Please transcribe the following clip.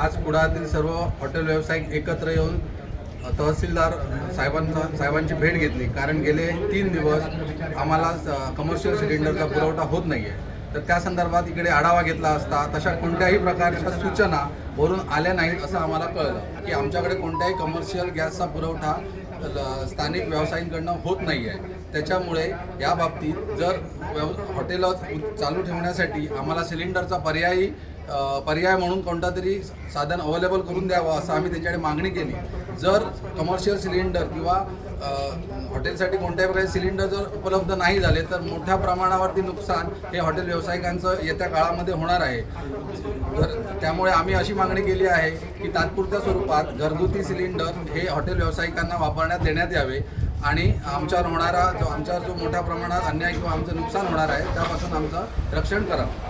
आज कुडाळातील सर्व हॉटेल व्यावसायिक एकत्र येऊन तहसीलदार साहेबांची भेट घेतली, कारण गेले 3 दिवस आम्हाला कमर्शियल सिलेंडरचा पुरवठा होत नाही आहे. तर त्या संदर्भात इकडे आढावा घेतला असता तशा कोणत्याही प्रकारच्या सूचना वरून आल्या नाहीत असं आम्हाला कळलं की आमच्याकडे कोणत्याही कमर्शियल गॅसचा पुरवठा स्थानिक व्यावसायिकांकडून होत नाही आहे. त्याच्यामुळे या बाबतीत जर हॉटेल चालू ठेवण्यासाठी आम्हाला सिलेंडरचा पर्याय म्हणून कोणता तरी साधन अवेलेबल करून द्यावं असं आम्ही त्यांच्याकडे मागणी केली. जर कमर्शियल सिलेंडर किंवा हॉटेलसाठी कोणत्याही प्रकारचे सिलेंडर जर उपलब्ध नाही झाले तर मोठ्या प्रमाणावरती नुकसान हे हॉटेल व्यावसायिकांचं येत्या काळामध्ये होणार आहे. तर त्यामुळे आम्ही अशी मागणी केली आहे की तात्पुरत्या स्वरूपात घरगुती सिलेंडर हे हॉटेल व्यावसायिकांना वापरण्यात देण्यात यावे आणि आमच्यावर जो मोठ्या प्रमाणात अन्याय किंवा आमचं नुकसान होणार आहे त्यापासून आमचं रक्षण करावं.